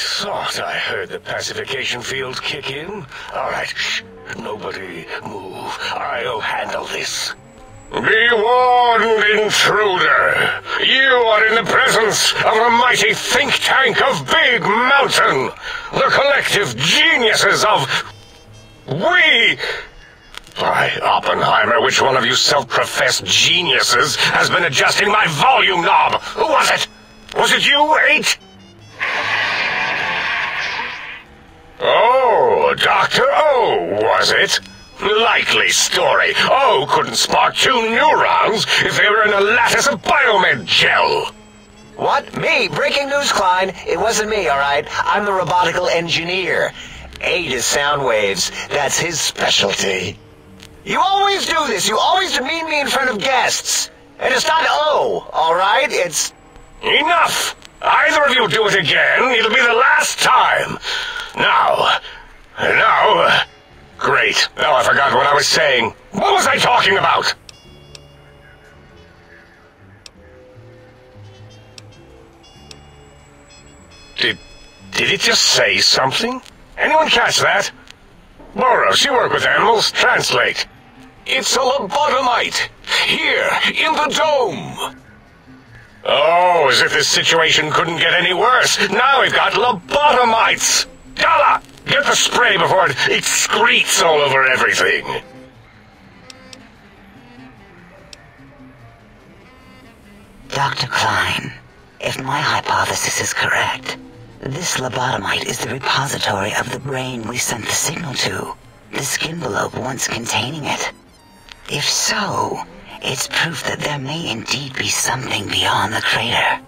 thought I heard the pacification field kick in. All right, shh. Nobody move. I'll handle this. Be warned, intruder. You are in the presence of a mighty think tank of Big Mountain. The collective geniuses of... We... By Oppenheimer, which one of you self-professed geniuses has been adjusting my volume knob? Who was it? Was it you, 8? Oh, Dr. O, was it? Likely story. O couldn't spark 2 neurons if they were in a lattice of biomed gel. What? Me? Breaking news, Klein. It wasn't me, all right? I'm the robotical engineer. 8 is sound waves. That's his specialty. You always do this. You always demean me in front of guests. And it's not O, all right? It's... Enough! Either of you do it again, it'll be the last time. Now... Great. Now I forgot what I was saying. What was I talking about? Did it just say something? Anyone catch that? Boros, you work with animals. Translate. It's a lobotomite. Here, in the dome. Oh, as if this situation couldn't get any worse. Now we've got lobotomites. Dalla! Get the spray before it excretes all over everything. Dr. Klein, if my hypothesis is correct, this lobotomite is the repository of the brain we sent the signal to, the skinvelope once containing it. If so, it's proof that there may indeed be something beyond the crater.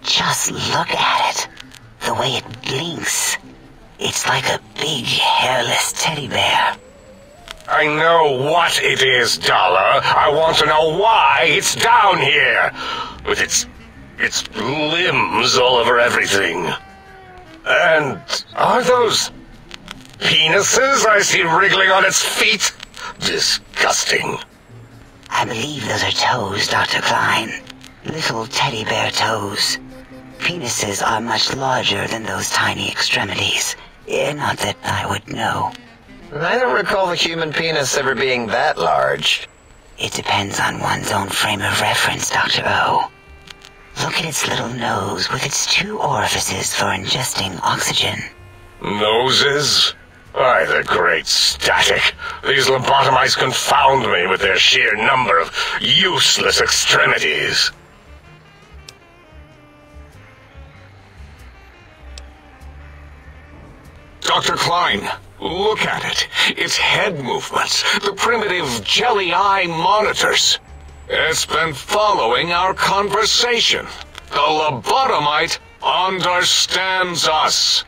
Just look at it. The way it blinks. It's like a big, hairless teddy bear. I know what it is, Dollar. I want to know why it's down here. With its limbs all over everything. And are those penises I see wriggling on its feet? Disgusting. I believe those are toes, Dr. Klein. Little teddy bear toes. Penises are much larger than those tiny extremities. Not that I would know. I don't recall the human penis ever being that large. It depends on one's own frame of reference, Dr. O. Look at its little nose with its 2 orifices for ingesting oxygen. Noses? By the great static. These lobotomites confound me with their sheer number of useless extremities. Dr. Klein, look at it. Its head movements, the primitive jelly eye monitors. It's been following our conversation. The lobotomite understands us.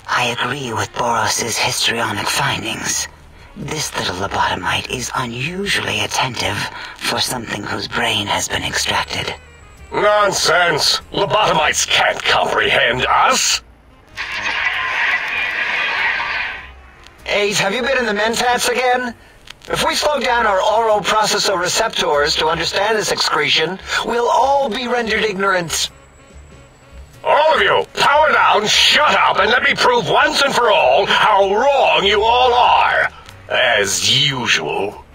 I agree with Boros's histrionic findings. This little lobotomite is unusually attentive for something whose brain has been extracted. Nonsense! Lobotomites can't comprehend us! 8, have you been in the mentats again? If we slow down our oral processoreceptors to understand this excretion, we'll all be rendered ignorant. All of you, power down, shut up, and let me prove once and for all how wrong you all are. As usual.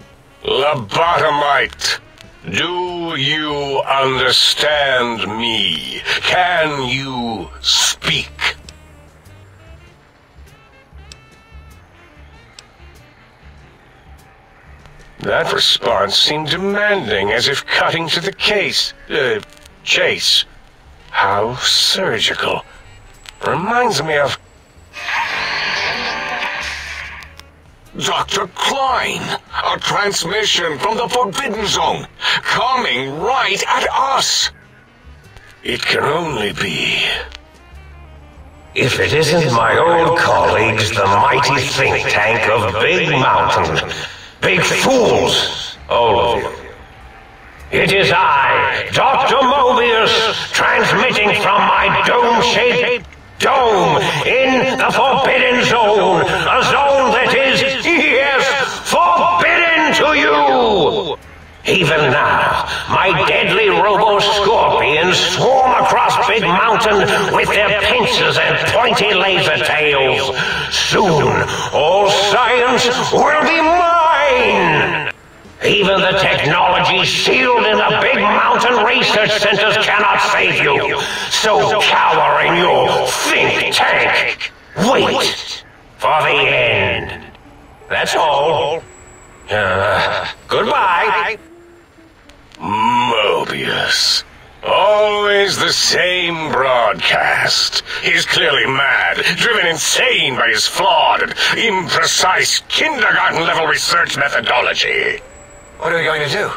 Lobotomite, do you understand me? Can you speak? That response seemed demanding, as if cutting to the chase. How surgical. Reminds me of... Dr. Klein, a transmission from the Forbidden Zone, coming right at us. It can only be... If it isn't my old colleagues, the mighty think tank of Big Mountain. Big fools, all of you. It is I, Dr. Mobius, transmitting from my dome-shaped dome in the Forbidden Zone, a zone that is, yes, forbidden to you! Even now, my deadly robo-scorpions science swarm across Big Mountain with their pincers and pointy laser tails. Soon, all science will be mine! Even the technology sealed in the Big Mountain research centers cannot save you. So cower in your think tank. Wait for the end. That's all. Goodbye. Mobius. Always the same broadcast. He's clearly mad, driven insane by his flawed and imprecise kindergarten-level research methodology. What are we going to do?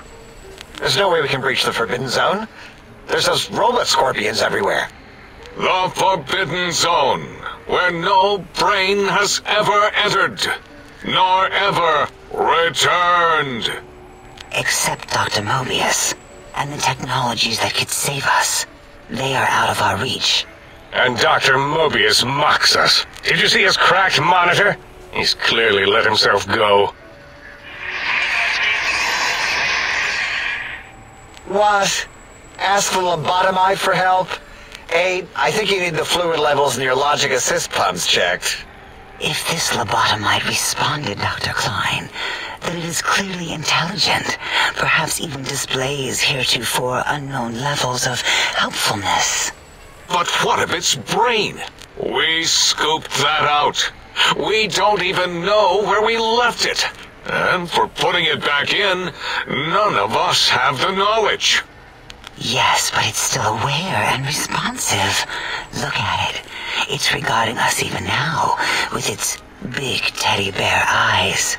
There's no way we can breach the Forbidden Zone. There's those robot scorpions everywhere. The Forbidden Zone, where no brain has ever entered, nor ever returned. Except Dr. Mobius, and the technologies that could save us. They are out of our reach. And Dr. Mobius mocks us. Did you see his cracked monitor? He's clearly let himself go. What? Ask the Labotomy for help? I think you need the fluid levels in your logic assist pumps checked. If this lobotomite responded, Dr. Klein, then it is clearly intelligent, perhaps even displays heretofore unknown levels of helpfulness. But what of its brain? We scooped that out. We don't even know where we left it. And for putting it back in, none of us have the knowledge. Yes, but it's still aware and responsive. Look at it. It's regarding us even now, with its big teddy bear eyes.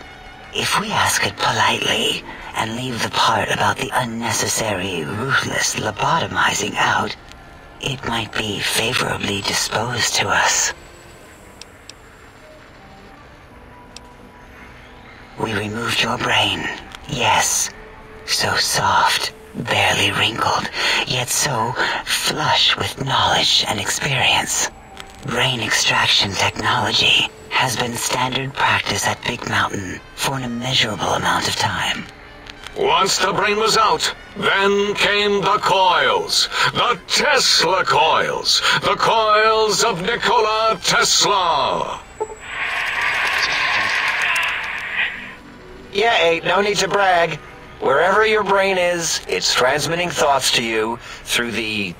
If we ask it politely, and leave the part about the unnecessary, ruthless lobotomizing out, it might be favorably disposed to us. We removed your brain, yes. So soft, barely wrinkled, yet so flush with knowledge and experience. Brain extraction technology has been standard practice at Big Mountain for an immeasurable amount of time. Once the brain was out, then came the coils. The Tesla coils. The coils of Nikola Tesla. Yeah, no need to brag. Wherever your brain is, it's transmitting thoughts to you through the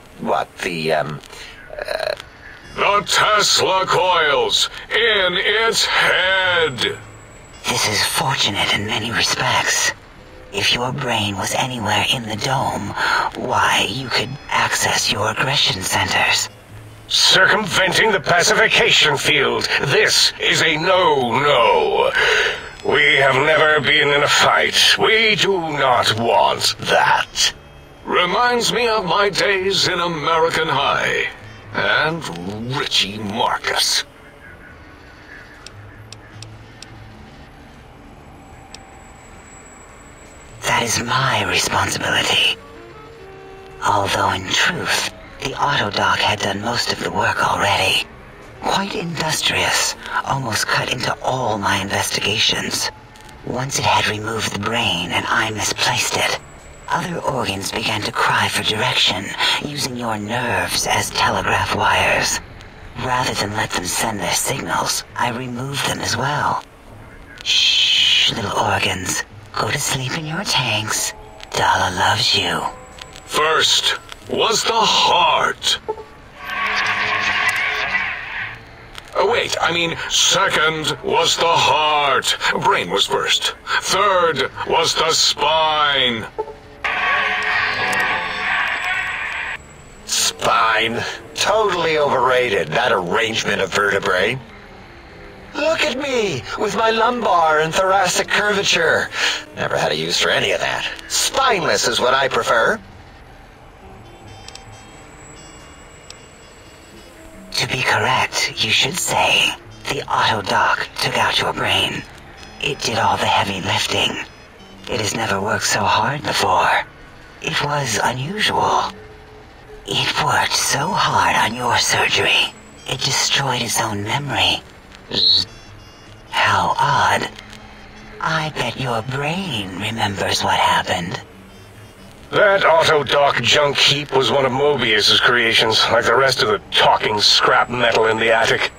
Tesla coils in its head. This is fortunate in many respects. If your brain was anywhere in the dome, why, you could access your aggression centers. Circumventing the pacification field. This is a no-no. We have never been in a fight. We do not want that. Reminds me of my days in American High. And Richie Marcus. That is my responsibility. Although in truth, the Autodoc had done most of the work already. Quite industrious, almost cut into all my investigations. Once it had removed the brain and I misplaced it, other organs began to cry for direction, using your nerves as telegraph wires. Rather than let them send their signals, I removed them as well. Shh, little organs. Go to sleep in your tanks. Dala loves you. First was the heart. Second was the heart. Brain was first. Third was the spine. Spine? Totally overrated, that arrangement of vertebrae. Look at me, with my lumbar and thoracic curvature. Never had a use for any of that. Spineless is what I prefer. To be correct, you should say, the Autodoc took out your brain. It did all the heavy lifting. It has never worked so hard before. It was unusual. It worked so hard on your surgery, it destroyed its own memory. How odd. I bet your brain remembers what happened. That auto-dock junk heap was one of Mobius's creations, like the rest of the talking scrap metal in the attic.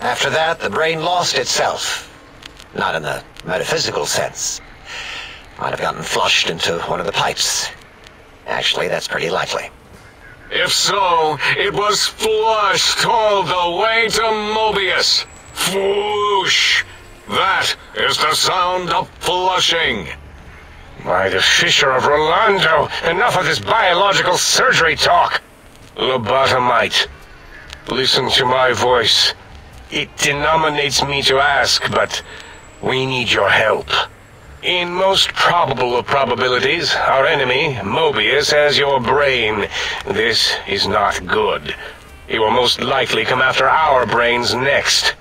After that, the brain lost itself. Not in the metaphysical sense. Might have gotten flushed into one of the pipes. Actually, that's pretty likely. If so, it was flushed all the way to Mobius. Floosh! That is the sound of flushing. By the Fisher of Rolando, enough of this biological surgery talk. Labotomite, listen to my voice. It denominates me to ask, but we need your help. In most probable of probabilities, our enemy, Mobius, has your brain. This is not good. He will most likely come after our brains next.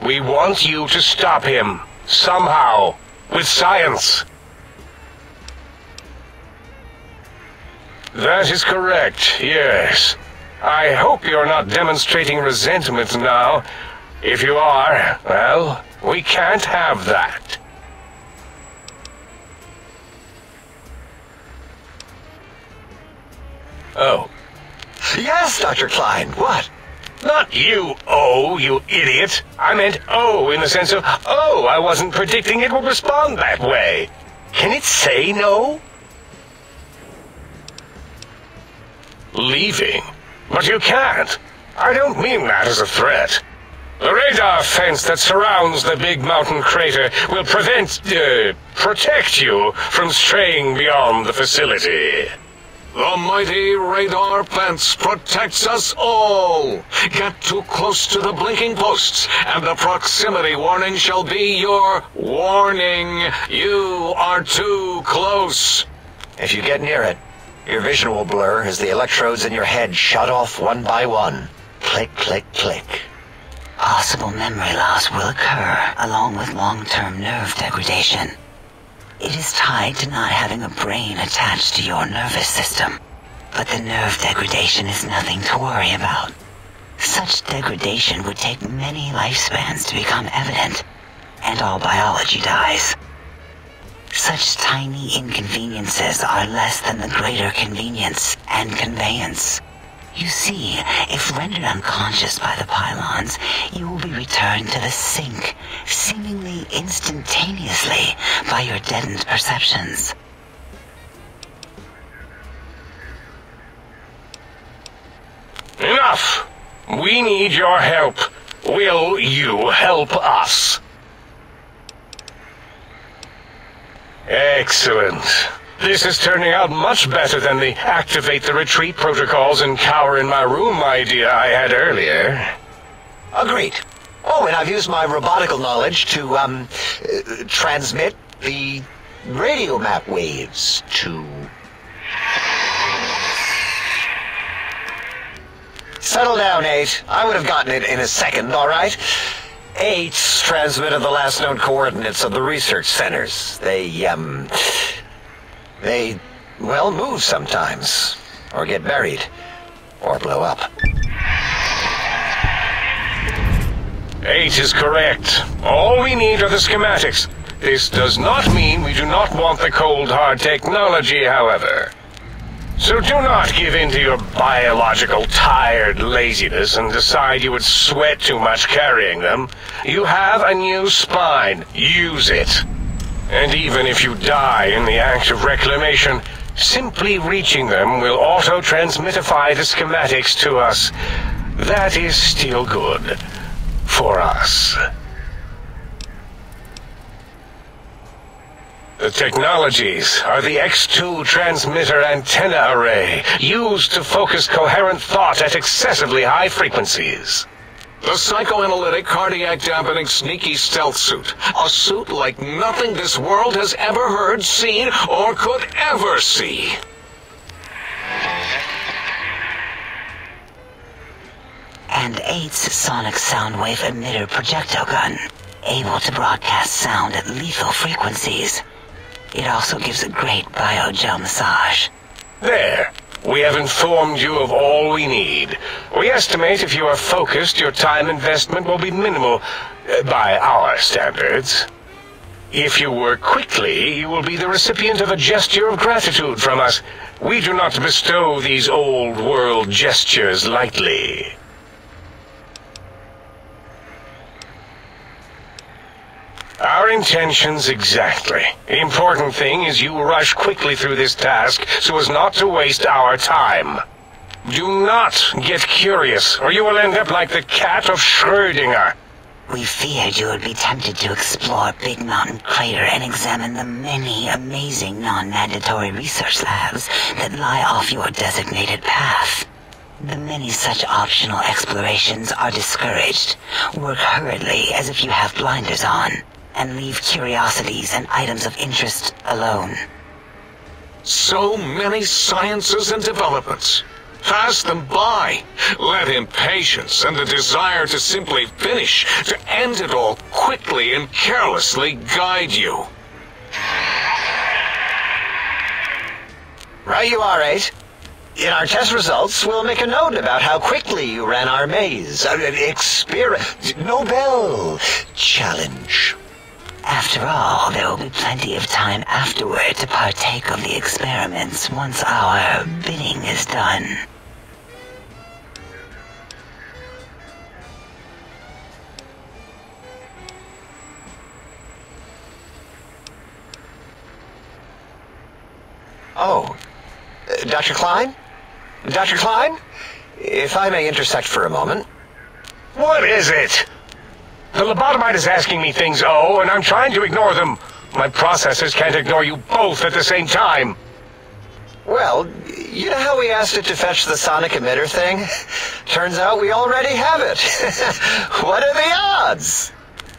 We want you to stop him, somehow, with science. That is correct, yes. I hope you're not demonstrating resentment now. If you are, well, we can't have that. Oh. Yes, Dr. Klein, what? Not you, oh, you idiot. I meant oh in the sense of, oh, I wasn't predicting it would respond that way. Can it say no? Leaving? But you can't. I don't mean that as a threat. The radar fence that surrounds the big mountain crater will protect you from straying beyond the facility. The mighty radar fence protects us all. Get too close to the blinking posts, and the proximity warning shall be your warning. You are too close. If you get near it, your vision will blur as the electrodes in your head shut off one by one. Click, click, click. Possible memory loss will occur, along with long-term nerve degradation. It is tied to not having a brain attached to your nervous system. But the nerve degradation is nothing to worry about. Such degradation would take many lifespans to become evident, and all biology dies. Such tiny inconveniences are less than the greater convenience and conveyance. You see, if rendered unconscious by the pylons, you will be returned to the sink, seemingly instantaneously, by your deadened perceptions. Enough! We need your help. Will you help us? Excellent. This is turning out much better than the activate the retreat protocols and cower in my room idea I had earlier. Agreed. Oh, and I've used my robotical knowledge to, transmit the radio map waves to... Settle down, 8. I would have gotten it in a second, all right? 8's transmitted the last known coordinates of the research centers. They, well, move sometimes, or get buried, or blow up. 8 is correct. All we need are the schematics. This does not mean we do not want the cold, hard technology, however. So do not give in to your biological tired laziness and decide you would sweat too much carrying them. You have a new spine. Use it. And even if you die in the act of reclamation, simply reaching them will auto-transmitify the schematics to us. That is still good. For us. The technologies are the X2 transmitter antenna array, used to focus coherent thought at excessively high frequencies. The psychoanalytic, cardiac-dampening, sneaky stealth suit. A suit like nothing this world has ever heard, seen, or could ever see. And 8's sonic sound wave emitter projectile gun, able to broadcast sound at lethal frequencies. It also gives a great biogel massage. There. We have informed you of all we need. We estimate if you are focused, your time investment will be minimal, by our standards. If you work quickly, you will be the recipient of a gesture of gratitude from us. We do not bestow these old-world gestures lightly. Our intentions exactly. The important thing is you rush quickly through this task so as not to waste our time. Do not get curious, or you will end up like the cat of Schrödinger. We feared you would be tempted to explore Big Mountain Crater and examine the many amazing non-mandatory research labs that lie off your designated path. The many such optional explorations are discouraged. Work hurriedly as if you have blinders on, and leave curiosities and items of interest alone. So many sciences and developments. Pass them by. Let impatience and the desire to simply finish, to end it all quickly and carelessly guide you. Right you are, 8. In our test results, we'll make a note about how quickly you ran our maze. Nobel challenge. After all, there will be plenty of time afterward to partake of the experiments once our bidding is done. Oh, Dr. Klein? Dr. Klein? If I may intersect for a moment. What is it? The lobotomite is asking me things, and I'm trying to ignore them. My processors can't ignore you both at the same time. Well, you know how we asked it to fetch the Sonic Emitter thing? Turns out we already have it. What are the odds?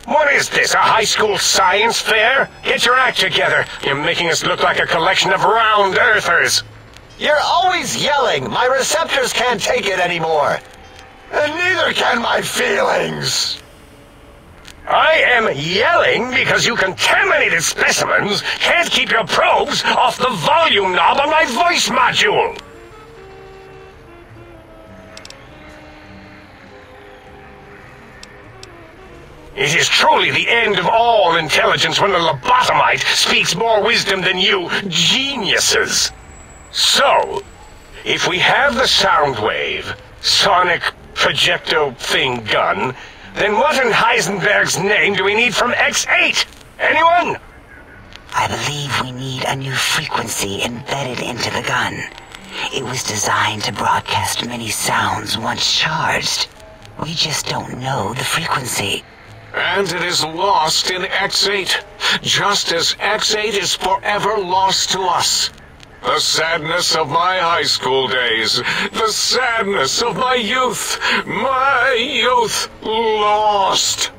What is this, a high school science fair? Get your act together. You're making us look like a collection of round earthers. You're always yelling. My receptors can't take it anymore. And neither can my feelings. I am yelling because you contaminated specimens can't keep your probes off the volume knob on my voice module. It is truly the end of all intelligence when the lobotomite speaks more wisdom than you geniuses. So, if we have the sound wave, sonic projecto thing gun, then what in Heisenberg's name do we need from X8? Anyone? I believe we need a new frequency embedded into the gun. It was designed to broadcast many sounds once charged. We just don't know the frequency. And it is lost in X8, just as X8 is forever lost to us. The sadness of my high school days, the sadness of my youth lost.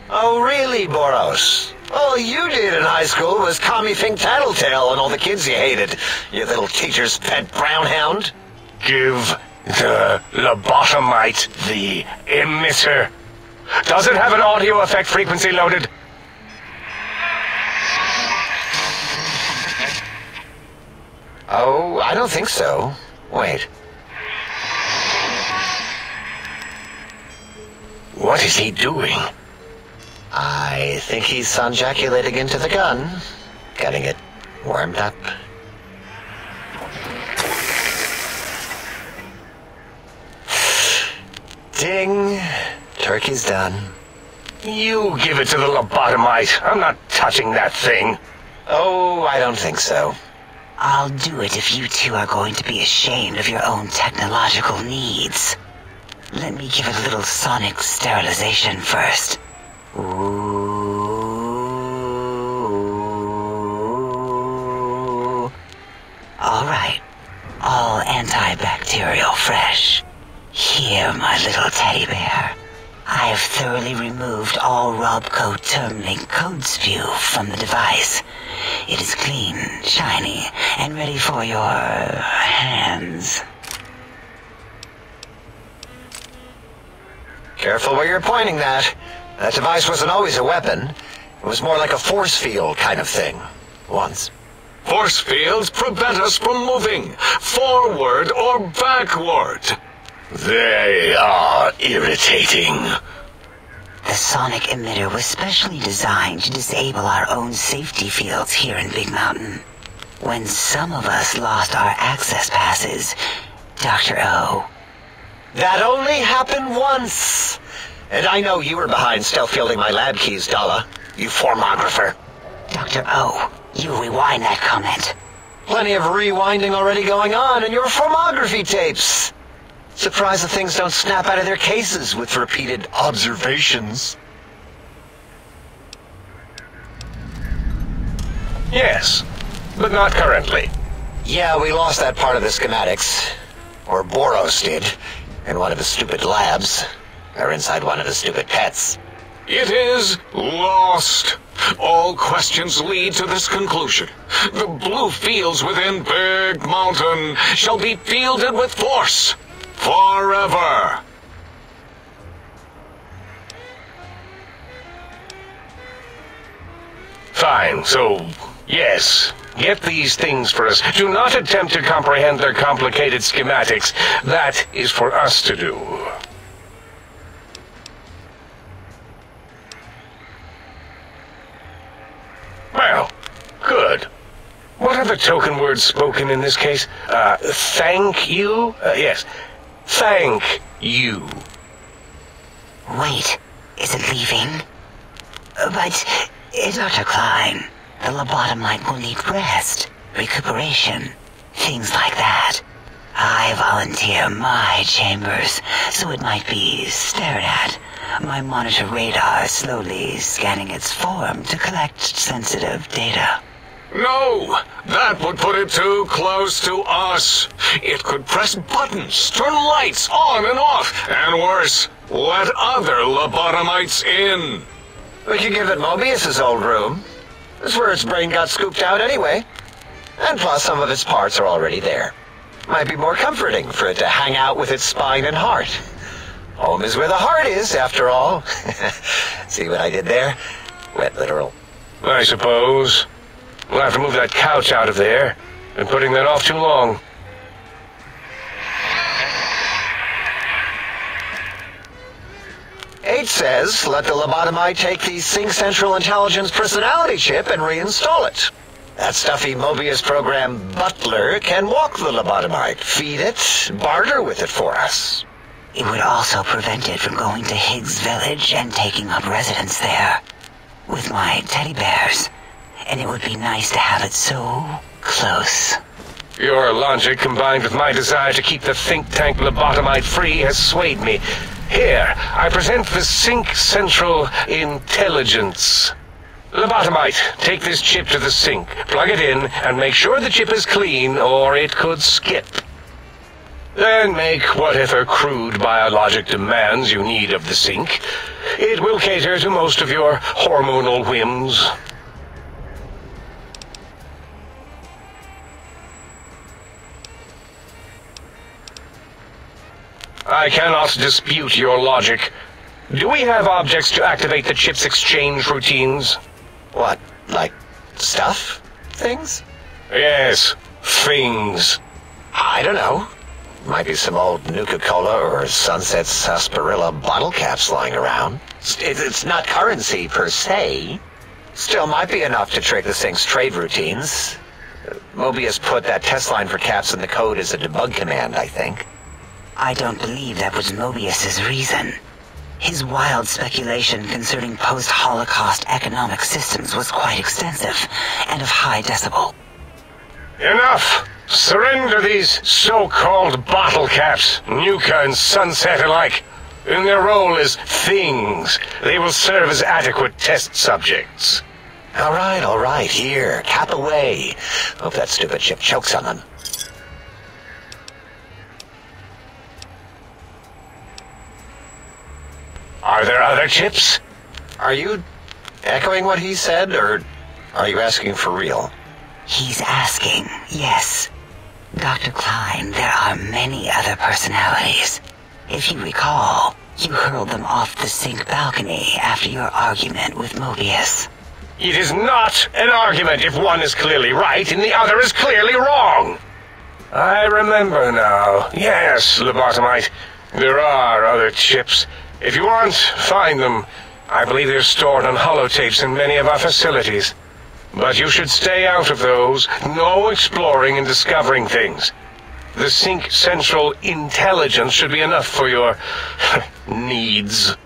Oh, really, Boros? All you did in high school was call me Fink Tattletale and all the kids you hated, you little teacher's pet brown hound. Give the lobotomite the emitter. Does it have an audio effect frequency loaded? Oh, I don't think so. Wait. What is he doing? I think he's sonjaculating into the gun, getting it warmed up. Ding. Turkey's done. You give it to the lobotomite. I'm not touching that thing. Oh, I don't think so. I'll do it if you two are going to be ashamed of your own technological needs. Let me give it a little sonic sterilization first. Ooh. All right. All antibacterial fresh. Here, my little teddy bear. I have thoroughly removed all Robco Termlink code spew from the device. It is clean, shiny, and ready for your hands. Careful where you're pointing that. That device wasn't always a weapon. It was more like a force field kind of thing. Once. Force fields prevent us from moving, forward or backward. They are irritating. The Sonic Emitter was specially designed to disable our own safety fields here in Big Mountain. When some of us lost our access passes, Dr. O. That only happened once. And I know you were behind stealth fielding my lab keys, Dalla. You formographer. Dr. O, you rewind that comment. Plenty of rewinding already going on in your formography tapes. Surprised the things don't snap out of their cases with repeated observations. Yes, but not currently. Yeah, we lost that part of the schematics. Or Boros did. In one of the stupid labs. Or inside one of the stupid pets. It is lost. All questions lead to this conclusion. The blue fields within Big Mountain shall be fielded with force. Forever. Fine, so, yes. Get these things for us. Do not attempt to comprehend their complicated schematics. That is for us to do. Well, good. What are the token words spoken in this case? Thank you? Yes. Thank you. Wait, is it leaving? But, Dr. Klein, the lobotomite will need rest, recuperation, things like that. I volunteer my chambers, so it might be stared at. My monitor radar slowly scanning its form to collect sensitive data. No, that would put it too close to us. It could press buttons, turn lights on and off, and worse, let other lobotomites in. We could give it Mobius's old room. That's where its brain got scooped out anyway. And plus, some of its parts are already there. Might be more comforting for it to hang out with its spine and heart. Home is where the heart is, after all. See what I did there? Wet literal. I suppose. We'll have to move that couch out of there. Been putting that off too long. H says, let the lobotomite take the Sync Central Intelligence personality chip and reinstall it. That stuffy Mobius program Butler can walk the lobotomite, feed it, barter with it for us. It would also prevent it from going to Higgs Village and taking up residence there. With my teddy bears. And it would be nice to have it so close. Your logic, combined with my desire to keep the think tank lobotomite free, has swayed me. Here, I present the Sync Central Intelligence. Lobotomite, take this chip to the sink, plug it in, and make sure the chip is clean, or it could skip. Then make whatever crude biologic demands you need of the sink. It will cater to most of your hormonal whims. I cannot dispute your logic. Do we have objects to activate the chip's exchange routines? What, like stuff? Things? Yes, things. I don't know. Might be some old Nuka-Cola or Sunset Sarsaparilla bottle caps lying around. It's not currency per se. Still might be enough to trick the Sync's trade routines. Mobius put that test line for caps in the code as a debug command, I think. I don't believe that was Mobius's reason. His wild speculation concerning post-Holocaust economic systems was quite extensive and of high decibel. Enough! Surrender these so-called bottle caps, Nuka and Sunset alike. In their role as things, they will serve as adequate test subjects. All right, here, cap away. Hope that stupid chip chokes on them. Are there other chips? Are you echoing what he said, or are you asking for real? He's asking, yes. Dr. Klein, there are many other personalities. If you recall, you hurled them off the Sync balcony after your argument with Mobius. It is not an argument if one is clearly right and the other is clearly wrong. I remember now. Yes, Labotomy. There are other chips. If you want, find them. I believe they're stored on holotapes in many of our facilities. But you should stay out of those. No exploring and discovering things. The Sync Central Intelligence should be enough for your needs.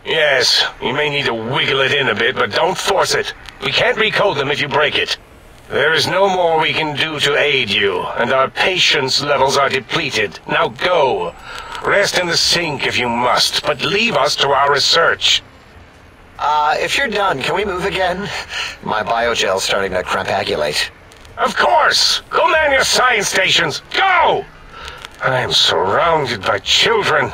Yes, you may need to wiggle it in a bit, but don't force it. We can't recode them if you break it. There is no more we can do to aid you, and our patience levels are depleted. Now go. Rest in the sink if you must, but leave us to our research. If you're done, can we move again? My biogel's starting to crampagulate. Of course! Go man your science stations! Go! I am surrounded by children.